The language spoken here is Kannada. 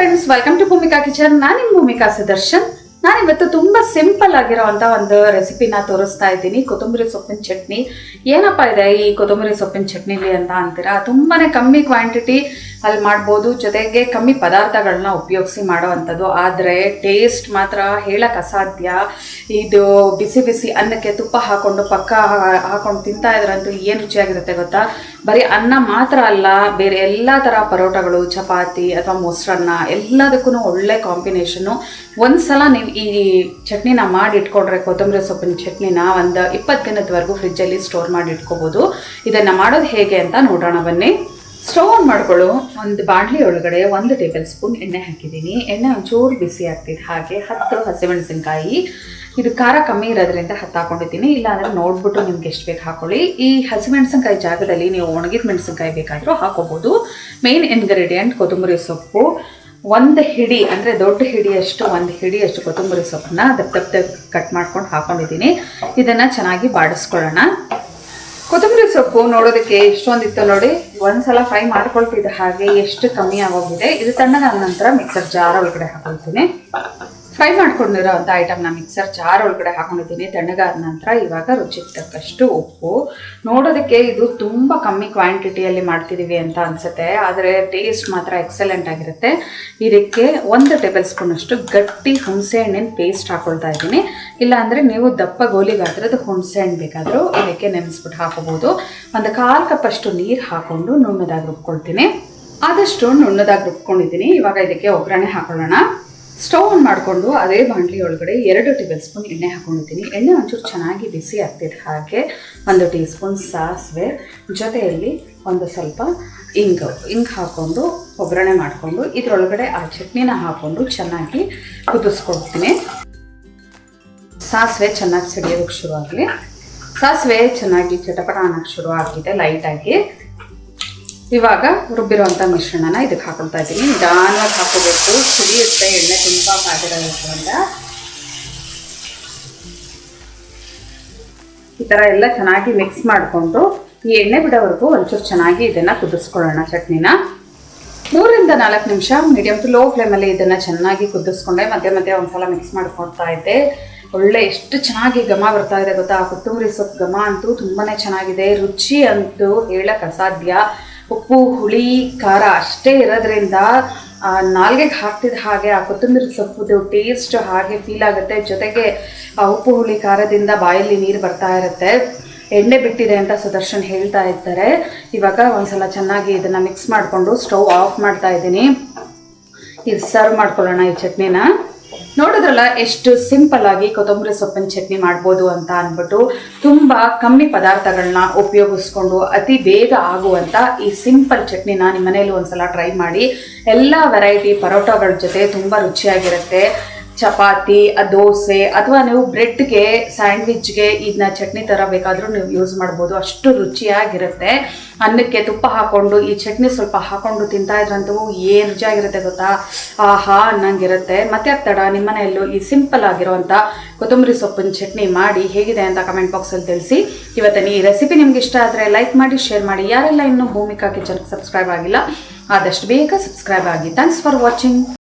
Friends, welcome to Bhumika kitchen. ನಾನು ನಿಮ್ಮ ಭೂಮಿಕಾ ಸುದರ್ಶನ್. ನಾನಿವತ್ತು ತುಂಬ ಸಿಂಪಲ್ ಆಗಿರೋವಂಥ ಒಂದು ರೆಸಿಪಿನ ತೋರಿಸ್ತಾ ಇದ್ದೀನಿ. ಕೊತ್ತಂಬರಿ ಸೊಪ್ಪಿನ ಚಟ್ನಿ. ಏನಪ್ಪ ಇದೆ ಈ ಕೊತ್ತಂಬರಿ ಸೊಪ್ಪಿನ ಚಟ್ನಿಲಿ ಅಂತ ಅಂತೀರಾ? ತುಂಬಾ ಕಮ್ಮಿ ಕ್ವಾಂಟಿಟಿ ಅಲ್ಲಿ ಮಾಡ್ಬೋದು, ಜೊತೆಗೆ ಕಮ್ಮಿ ಪದಾರ್ಥಗಳನ್ನ ಉಪಯೋಗಿಸಿ ಮಾಡೋವಂಥದ್ದು. ಆದರೆ ಟೇಸ್ಟ್ ಮಾತ್ರ ಹೇಳಕ್ಕೆ ಅಸಾಧ್ಯ. ಇದು ಬಿಸಿ ಬಿಸಿ ಅನ್ನಕ್ಕೆ ತುಪ್ಪ ಹಾಕ್ಕೊಂಡು ಪಕ್ಕ ಹಾಕೊಂಡು ತಿಂತಾ ಇದ್ರಂತೂ ಏನು ರುಚಿಯಾಗಿರುತ್ತೆ ಗೊತ್ತಾ? ಬರೀ ಅನ್ನ ಮಾತ್ರ ಅಲ್ಲ, ಬೇರೆ ಎಲ್ಲ ಥರ ಪರೋಟಗಳು, ಚಪಾತಿ ಅಥವಾ ಮೊಸರನ್ನ ಎಲ್ಲದಕ್ಕೂ ಒಳ್ಳೆ ಕಾಂಬಿನೇಷನ್ನು. ಒಂದ್ಸಲ ನೀವು ಈ ಚಟ್ನಿನ ಮಾಡಿ ಇಟ್ಕೊಂಡ್ರೆ, ಕೊತ್ತಂಬರಿ ಸೊಪ್ಪಿನ ಚಟ್ನಿನ ಒಂದು 20 ದಿನದವರೆಗೂ ಫ್ರಿಜ್ಜಲ್ಲಿ ಸ್ಟೋರ್ ಮಾಡಿ ಇಟ್ಕೋಬೋದು. ಇದನ್ನು ಮಾಡೋದು ಹೇಗೆ ಅಂತ ನೋಡೋಣ ಬನ್ನಿ. ಸ್ಟವ್ ಆನ್ ಮಾಡ್ಕೊಳ್ಳು. ಒಂದು ಬಾಣಲಿ ಒಳಗಡೆ 1 ಟೇಬಲ್ ಸ್ಪೂನ್ ಎಣ್ಣೆ ಹಾಕಿದ್ದೀನಿ. ಎಣ್ಣೆ ಒಂಚೂರು ಬಿಸಿ ಆಗ್ತಿದೆ. ಹಾಗೆ 10 ಹಸಿಮೆಣಸಿನ್ಕಾಯಿ. ಇದು ಖಾರ ಕಮ್ಮಿ ಇರೋದ್ರಿಂದ 10 ಹಾಕೊಂಡಿದ್ದೀನಿ. ಇಲ್ಲಾಂದರೆ ನೋಡ್ಬಿಟ್ಟು ನಿಮ್ಗೆ ಎಷ್ಟು ಬೇಕು ಹಾಕೊಳ್ಳಿ. ಈ ಹಸಿಮೆಣಸಿನ್ಕಾಯಿ ಜಾಗದಲ್ಲಿ ನೀವು ಒಣಗಿದ ಮೆಣಸಿನ್ಕಾಯಿ ಬೇಕಾದರೂ ಹಾಕೋಬೋದು. ಮೇನ್ ಇಂಗ್ರೀಡಿಯೆಂಟ್ ಕೊತ್ತಂಬರಿ ಸೊಪ್ಪು. 1 ಹಿಡಿ ಅಂದರೆ ದೊಡ್ಡ ಹಿಡಿಯಷ್ಟು 1 ಹಿಡಿಯಷ್ಟು ಕೊತ್ತಂಬರಿ ಸೊಪ್ಪನ್ನ ದಪ್ಪ ಕಟ್ ಮಾಡ್ಕೊಂಡು ಹಾಕೊಂಡಿದ್ದೀನಿ. ಇದನ್ನು ಚೆನ್ನಾಗಿ ಬಾಡಿಸ್ಕೊಳ್ಳೋಣ. ಕೊತ್ತಂಬರಿ ಸೊಪ್ಪು ನೋಡೋದಕ್ಕೆ ಎಷ್ಟೊಂದಿತ್ತು ನೋಡಿ. ಒಂದ್ಸಲ ಫ್ರೈ ಮಾಡ್ಕೊಳ್ತಿದ್ದೆ, ಹಾಗೆ ಎಷ್ಟು ಕಮ್ಮಿ ಆಗೋಗಿದೆ. ಇದು ತಣ್ಣಗಾದ ನಂತರ ಮಿಕ್ಸರ್ ಜಾರ್ ಒಳಗಡೆ ಹಾಕೊಳ್ತೀನಿ. ಫ್ರೈ ಮಾಡ್ಕೊಂಡಿರೋ ಅಂಥ ಐಟಮ್ನ ಮಿಕ್ಸರ್ ಜಾರ್ ಒಳಗಡೆ ಹಾಕೊಂಡಿದ್ದೀನಿ. ತಣ್ಣಗಾದ ನಂತರ ಇವಾಗ ರುಚಿಗೆ ತಕ್ಕಷ್ಟು ಉಪ್ಪು. ನೋಡೋದಕ್ಕೆ ಇದು ತುಂಬ ಕಮ್ಮಿ ಕ್ವಾಂಟಿಟಿಯಲ್ಲಿ ಮಾಡ್ತಿದ್ದೀವಿ ಅಂತ ಅನಿಸುತ್ತೆ, ಆದರೆ ಟೇಸ್ಟ್ ಮಾತ್ರ ಎಕ್ಸಲೆಂಟ್ ಆಗಿರುತ್ತೆ. ಇದಕ್ಕೆ 1 ಟೇಬಲ್ ಸ್ಪೂನಷ್ಟು ಗಟ್ಟಿ ಹುಣಸೆ ಹಣ್ಣಿನ ಪೇಸ್ಟ್ ಹಾಕೊಳ್ತಾ ಇದ್ದೀನಿ. ಇಲ್ಲಾಂದರೆ ನೀವು ದಪ್ಪ ಗೋಲಿ ಗಾತ್ರದ ಹುಣಸೆ ಹಣ್ಣು ಬೇಕಾದರೂ ಇದಕ್ಕೆ ನೆನೆಸ್ಬಿಟ್ಟು ಹಾಕೋಬೋದು. 1/4 ಕಪ್ಪಷ್ಟು ನೀರು ಹಾಕ್ಕೊಂಡು ನುಣ್ಣದಾಗಿ ರುಬ್ಕೊಳ್ತೀನಿ. ಆದಷ್ಟು ನುಣ್ಣದಾಗಿ ರುಬ್ಕೊಂಡಿದ್ದೀನಿ. ಇವಾಗ ಇದಕ್ಕೆ ಒಗ್ಗರಣೆ ಹಾಕೊಳ್ಳೋಣ. ಸ್ಟವ್ ಆನ್ ಮಾಡಿಕೊಂಡು ಅದೇ ಬಾಣಲಿ ಒಳಗಡೆ 2 ಟೇಬಲ್ ಸ್ಪೂನ್ ಎಣ್ಣೆ ಹಾಕೊಂಡಿದ್ದೀನಿ. ಎಣ್ಣೆ ಒಂಚೂರು ಚೆನ್ನಾಗಿ ಬಿಸಿ ಆಗ್ತಿದೆ. ಹಾಗೆ 1 ಟೀ ಸ್ಪೂನ್ ಸಾಸಿವೆ, ಜೊತೆಯಲ್ಲಿ ಒಂದು ಸ್ವಲ್ಪ ಇಂಗು ಹಾಕ್ಕೊಂಡು ಒಗ್ಗರಣೆ ಮಾಡಿಕೊಂಡು ಇದರೊಳಗಡೆ ಆ ಚಟ್ನಿನ ಹಾಕ್ಕೊಂಡು ಚೆನ್ನಾಗಿ ಕುದಿಸ್ಕೊಡ್ತೀನಿ. ಸಾಸಿವೆ ಚೆನ್ನಾಗಿ ಸಿಡಿಯೋದಕ್ಕೆ ಶುರು ಆಗಲಿ. ಸಾಸಿವೆ ಚೆನ್ನಾಗಿ ಚಟಪಟ ಅನ್ನೋಕ್ಕೆ ಶುರು ಆಗಿದೆ ಲೈಟಾಗಿ. ಇವಾಗ ರುಬ್ಬಿರುವಂಥ ಮಿಶ್ರಣನ ಇದಕ್ಕೆ ಹಾಕೊಳ್ತಾ ಇದ್ದೀನಿ. ನಿಧಾನವಾಗಿ ಹಾಕೋಬೇಕು, ಸಿಡಿಯುತ್ತೆ ಎಣ್ಣೆ ತುಂಬ ಕಾದಿರೋದ್ರಿಂದ. ಈ ಥರ ಎಲ್ಲ ಚೆನ್ನಾಗಿ ಮಿಕ್ಸ್ ಮಾಡಿಕೊಂಡು ಈ ಎಣ್ಣೆ ಬಿಡೋವರೆಗೂ ಒಂಚೂರು ಚೆನ್ನಾಗಿ ಇದನ್ನು ಕುದಿಸ್ಕೊಳ್ಳೋಣ. ಚಟ್ನಿನ 3 ರಿಂದ 4 ನಿಮಿಷ ಮೀಡಿಯಮ್ ಟು ಲೋ ಫ್ಲೇಮಲ್ಲಿ ಇದನ್ನು ಚೆನ್ನಾಗಿ ಕುದಿಸ್ಕೊಂಡೆ. ಮಧ್ಯೆ ಒಂದ್ಸಲ ಮಿಕ್ಸ್ ಮಾಡ್ಕೊಳ್ತಾ ಇದ್ದೆ. ಒಳ್ಳೆ ಎಷ್ಟು ಚೆನ್ನಾಗಿ ಘಮ ಬರ್ತಾ ಇದೆ ಗೊತ್ತಾ? ಕೊತ್ತಂಬರಿ ಸೊಪ್ಪು ಘಮ ಅಂತೂ ತುಂಬಾ ಚೆನ್ನಾಗಿದೆ. ರುಚಿ ಅಂತೂ ಹೇಳಕ್ಕೆ ಅಸಾಧ್ಯ. ಉಪ್ಪು, ಹುಳಿ, ಖಾರ ಅಷ್ಟೇ ಇರೋದ್ರಿಂದ ನಾಲ್ಗೆಗೆ ಹಾಕ್ತಿದ್ದ ಹಾಗೆ ಆ ಕೊತ್ತಂಬರಿ ಸೊಪ್ಪುದು ಟೇಸ್ಟ್ ಹಾಗೆ ಫೀಲ್ ಆಗುತ್ತೆ. ಜೊತೆಗೆ ಆ ಉಪ್ಪು, ಹುಳಿ, ಖಾರದಿಂದ ಬಾಯಲ್ಲಿ ನೀರು ಬರ್ತಾ ಇರುತ್ತೆ. ಎಣ್ಣೆ ಬಿಟ್ಟಿದೆ ಅಂತ ಸುದರ್ಶನ್ ಹೇಳ್ತಾ ಇರ್ತಾರೆ. ಇವಾಗ ಒಂದ್ಸಲ ಚೆನ್ನಾಗಿ ಇದನ್ನು ಮಿಕ್ಸ್ ಮಾಡಿಕೊಂಡು ಸ್ಟವ್ ಆಫ್ ಮಾಡ್ತಾ ಇದ್ದೀನಿ. ಇದು ಸರ್ವ್ ಮಾಡ್ಕೊಳ್ಳೋಣ ಈ ಚಟ್ನಿನ. ನೋಡಿದ್ರಲ್ಲ ಎಷ್ಟು ಸಿಂಪಲ್ ಆಗಿ ಕೊತ್ತಂಬರಿ ಸೊಪ್ಪಿನ ಚಟ್ನಿ ಮಾಡ್ಬೋದು ಅಂತ ಅಂದ್ಬಿಟ್ಟು. ತುಂಬ ಕಮ್ಮಿ ಪದಾರ್ಥಗಳನ್ನ ಉಪಯೋಗಿಸ್ಕೊಂಡು ಅತಿ ಬೇಗ ಆಗುವಂಥ ಈ ಸಿಂಪಲ್ ಚಟ್ನಿನ ನಿಮ್ಮ ಮನೇಲಿ ಒಂದ್ಸಲ ಟ್ರೈ ಮಾಡಿ. ಎಲ್ಲ ವೆರೈಟಿ ಪರೋಟಗಳ ಜೊತೆ ತುಂಬ ರುಚಿಯಾಗಿರುತ್ತೆ. ಚಪಾತಿ, ದೋಸೆ ಅಥವಾ ನೀವು ಬ್ರೆಡ್ಗೆ, ಸ್ಯಾಂಡ್ವಿಚ್ಗೆ ಇದನ್ನ ಚಟ್ನಿ ಥರ ಬೇಕಾದರೂ ನೀವು ಯೂಸ್ ಮಾಡ್ಬೋದು. ಅಷ್ಟು ರುಚಿಯಾಗಿರುತ್ತೆ. ಅನ್ನಕ್ಕೆ ತುಪ್ಪ ಹಾಕ್ಕೊಂಡು ಈ ಚಟ್ನಿ ಸ್ವಲ್ಪ ಹಾಕ್ಕೊಂಡು ತಿಂತಾ ಇದ್ರಂತೂ ಏನು ರುಚಿಯಾಗಿರುತ್ತೆ ಗೊತ್ತಾ? ಆಹಾ ಅನ್ನಂಗಿರುತ್ತೆ. ಮತ್ತೆ ತಡ ನಿಮ್ಮ ಮನೆಯಲ್ಲೂ ಈ ಸಿಂಪಲ್ ಆಗಿರೋವಂಥ ಕೊತ್ತಂಬರಿ ಸೊಪ್ಪಿನ ಚಟ್ನಿ ಮಾಡಿ ಹೇಗಿದೆ ಅಂತ ಕಮೆಂಟ್ ಬಾಕ್ಸಲ್ಲಿ ತಿಳಿಸಿ. ಇವತ್ತಿನ ಈ ರೆಸಿಪಿ ನಿಮ್ಗೆ ಇಷ್ಟ ಆದರೆ ಲೈಕ್ ಮಾಡಿ, ಶೇರ್ ಮಾಡಿ. ಯಾರೆಲ್ಲ ಇನ್ನೂ ಭೂಮಿಕಾ ಕಿಚನ್ಗೆ ಸಬ್ಸ್ಕ್ರೈಬ್ ಆಗಿಲ್ಲ ಆದಷ್ಟು ಬೇಗ ಸಬ್ಸ್ಕ್ರೈಬ್ ಆಗಿ. Thanks for watching.